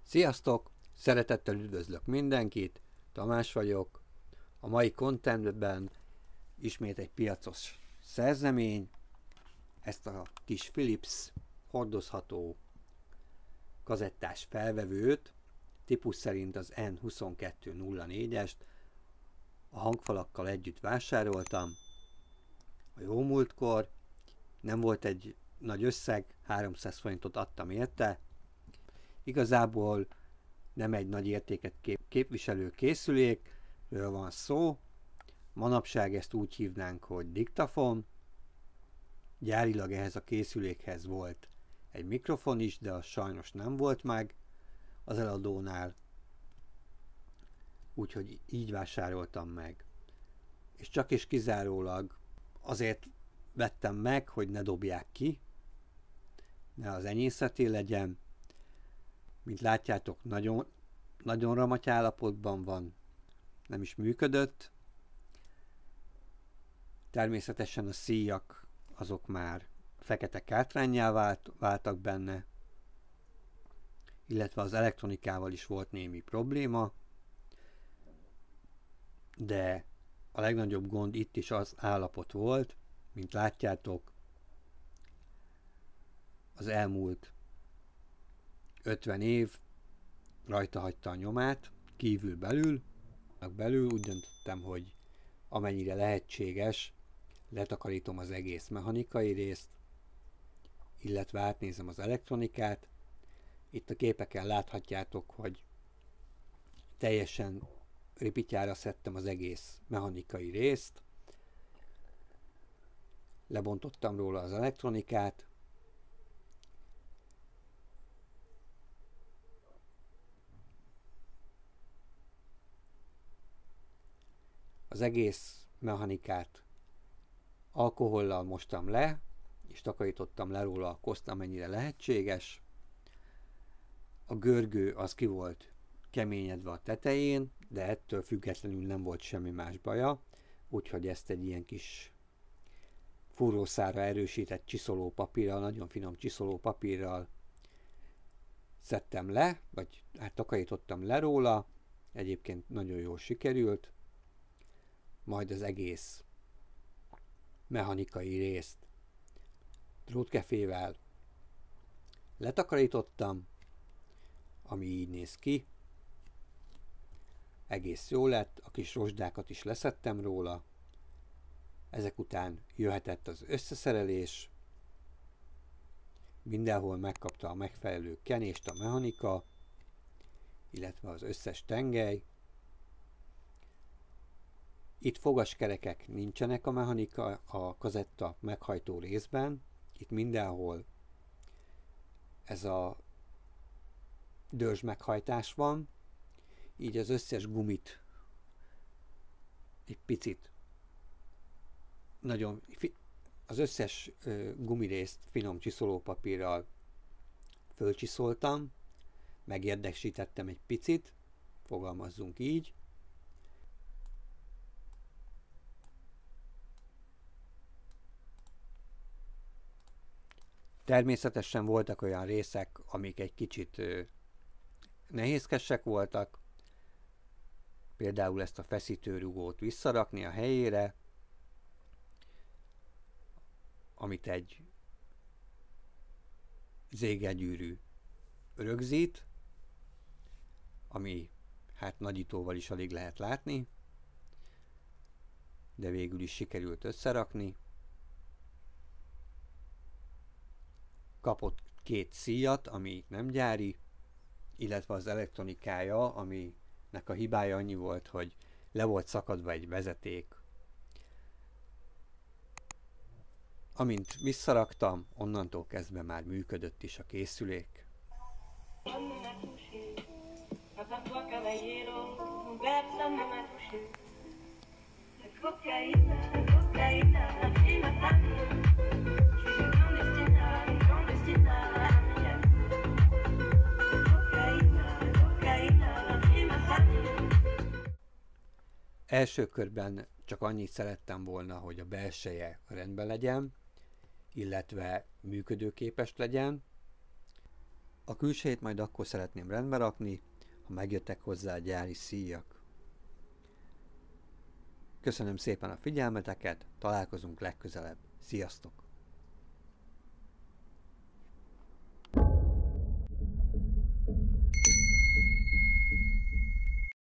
Sziasztok! Szeretettel üdvözlök mindenkit, Tamás vagyok. A mai contentben ismét egy piacos szerzemény, ezt a kis Philips hordozható kazettás felvevőt, típus szerint az N2204-est, a hangfalakkal együtt vásároltam. A jómúltkor nem volt egy nagy összeg, 300 forintot adtam érte. Igazából nem egy nagy értéket képviselő készülékről van szó. Manapság ezt úgy hívnánk, hogy diktafon. Gyárilag ehhez a készülékhez volt egy mikrofon is, de az sajnos nem volt meg az eladónál. Úgyhogy így vásároltam meg. És csak és kizárólag azért vettem meg, hogy ne dobják ki, ne az enyészeté legyen. Mint látjátok, nagyon ramaty állapotban van, nem is működött. Természetesen a szíjak azok már fekete kátránnyá váltak benne, illetve az elektronikával is volt némi probléma, de a legnagyobb gond itt is az állapot volt, mint látjátok, az elmúlt 50 év rajta hagyta a nyomát, kívül-belül. Belül úgy döntöttem, hogy amennyire lehetséges, letakarítom az egész mechanikai részt, illetve átnézem az elektronikát. Itt a képeken láthatjátok, hogy teljesen ripityára szedtem az egész mechanikai részt, lebontottam róla az elektronikát, az egész mechanikát alkohollal mostam le, és takarítottam le róla a koszt, amennyire lehetséges. A görgő az ki volt keményedve a tetején, de ettől függetlenül nem volt semmi más baja, úgyhogy ezt egy ilyen kis fúrószára erősített csiszolópapírral, nagyon finom csiszolópapírral szedtem le, vagy hát takarítottam le róla, egyébként nagyon jól sikerült. Majd az egész mechanikai részt drótkefével letakarítottam, ami így néz ki. Egész jó lett, a kis rozsdákat is leszedtem róla. Ezek után jöhetett az összeszerelés. Mindenhol megkapta a megfelelő kenést a mechanika, illetve az összes tengely. Itt fogaskerekek nincsenek a kazetta meghajtó részben. Itt mindenhol ez a dörzs meghajtás van. Így az összes gumit egy picit az összes gumirészt finom csiszolópapírral fölcsiszoltam, megérdesítettem egy picit, fogalmazzunk így. Természetesen voltak olyan részek, amik egy kicsit nehézkesek voltak, például ezt a feszítőrugót visszarakni a helyére, amit egy zégelgyűrű rögzít, ami hát nagyítóval is alig lehet látni, de végül is sikerült összerakni. Kapott 2 szíjat, ami nem gyári, illetve az elektronikája, aminek a hibája annyi volt, hogy le volt szakadva egy vezeték. Amint visszaraktam, onnantól kezdve már működött is a készülék. Első körben csak annyit szerettem volna, hogy a belseje rendben legyen, illetve működőképes legyen. A külsejét majd akkor szeretném rendbe rakni, ha megjöttek hozzá a gyári szíjak. Köszönöm szépen a figyelmeteket, találkozunk legközelebb. Sziasztok!